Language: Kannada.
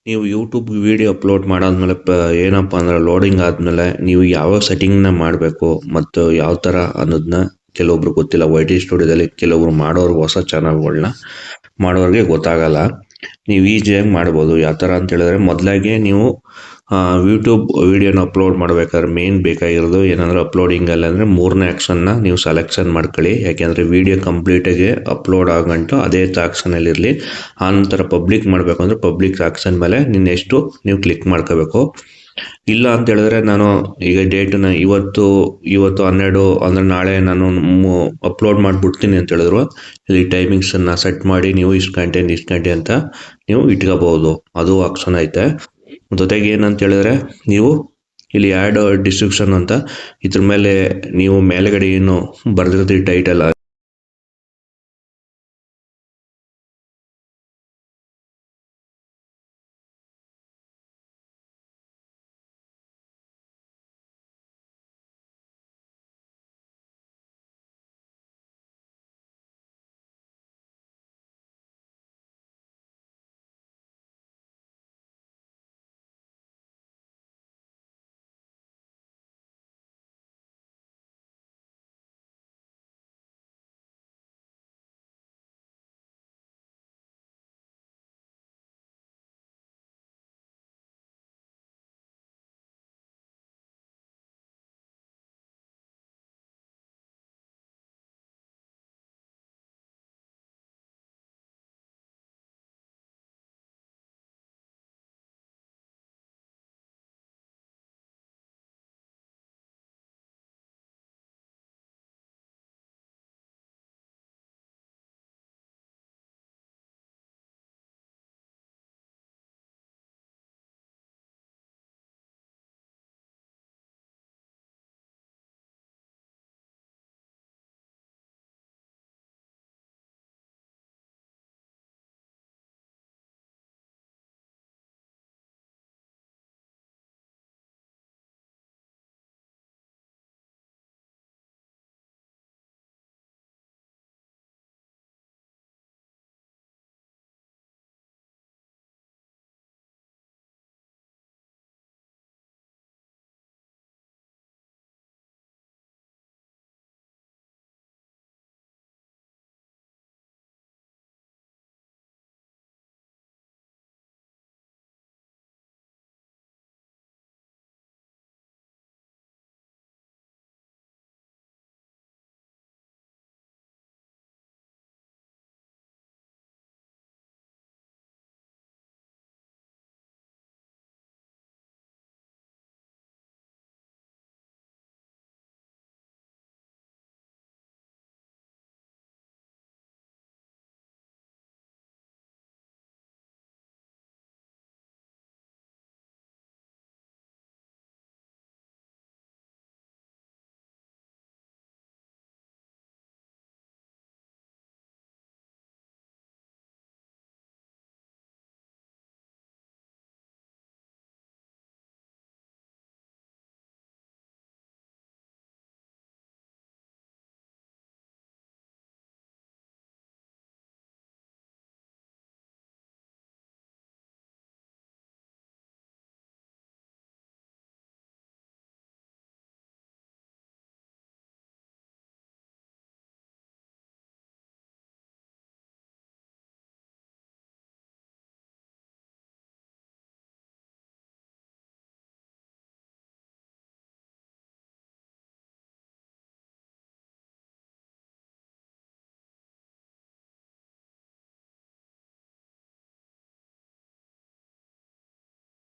ನೀವು ಯೂಟ್ಯೂಬ್ ವಿಡಿಯೋ ಅಪ್ಲೋಡ್ ಮಾಡಾದ್ಮೇಲೆ ಏನಪ್ಪ ಅಂದ್ರೆ ಲೋಡಿಂಗ್ ಆದಮೇಲೆ ನೀವು ಯಾವ ಸೆಟ್ಟಿಂಗ್ನ ಮಾಡಬೇಕು ಮತ್ತು ಯಾವ ಥರ ಅನ್ನೋದನ್ನ ಕೆಲವೊಬ್ರು ಗೊತ್ತಿಲ್ಲ. YT ಸ್ಟುಡಿಯೋದಲ್ಲಿ ಕೆಲವೊಬ್ರು ಮಾಡೋರು ಹೊಸ ಚಾನಲ್ಗಳನ್ನ ಮಾಡೋರಿಗೆ ಗೊತ್ತಾಗಲ್ಲ. ನೀವು ಈಸಿಯಾಗಿ ಮಾಡ್ಬೋದು. ಯಾವ ಥರ ಅಂತ ಹೇಳಿದ್ರೆ ಮೊದಲಾಗಿ ನೀವು ಯೂಟ್ಯೂಬ್ ವಿಡಿಯೋನ ಅಪ್ಲೋಡ್ ಮಾಡ್ಬೇಕಾದ್ರೆ ಮೇನ್ ಬೇಕಾಗಿರೋದು ಏನಂದ್ರೆ ಅಪ್ಲೋಡಿಂಗಲ್ಲಿ ಅಂದರೆ 3ನೇ ಆಪ್ಷನ್ನ ನೀವು ಸೆಲೆಕ್ಷನ್ ಮಾಡ್ಕೊಳ್ಳಿ. ಯಾಕೆಂದರೆ ವಿಡಿಯೋ ಕಂಪ್ಲೀಟಾಗಿ ಅಪ್ಲೋಡ್ ಆಗಂಟು ಅದೇ ಆಪ್ಷನಲ್ಲಿ ಇರಲಿ. ಆನಂತರ ಪಬ್ಲಿಕ್ ಮಾಡಬೇಕು ಅಂದರೆ ಪಬ್ಲಿಕ್ ಆಪ್ಷನ್ ಮೇಲೆ ನೆಕ್ಸ್ಟು ನೀವು ಕ್ಲಿಕ್ ಮಾಡ್ಕೋಬೇಕು. ಇಲ್ಲ ಅಂತ ಹೇಳಿದ್ರೆ ನಾನು ಈಗ ಡೇಟನ್ನ ಇವತ್ತು 12 ಅಂದರೆ ನಾಳೆ ನಾನು ಅಪ್ಲೋಡ್ ಮಾಡಿಬಿಡ್ತೀನಿ ಅಂತ ಹೇಳಿದ್ರು ಇಲ್ಲಿ ಟೈಮಿಂಗ್ಸನ್ನು ಸೆಟ್ ಮಾಡಿ ನೀವು ಇಷ್ಟು ಗಂಟೆ ಅಂತ ನೀವು ಇಟ್ಕೋಬಹುದು. ಅದು ಆಪ್ಷನ್ ಐತೆ. ಜೊತೆಗೆ ಏನಂತ ಹೇಳಿದ್ರೆ ನೀವು ಇಲ್ಲಿ ಆ್ಯಡ್ ಡಿಸ್ಕ್ರಿಪ್ಷನ್ ಅಂತ ಇದ್ರ ಮೇಲೆ ನೀವು ಮೇಲ್ಗಡೆ ಏನು ಬರೆದಿರ್ತೀವಿ ಟೈಟಲ್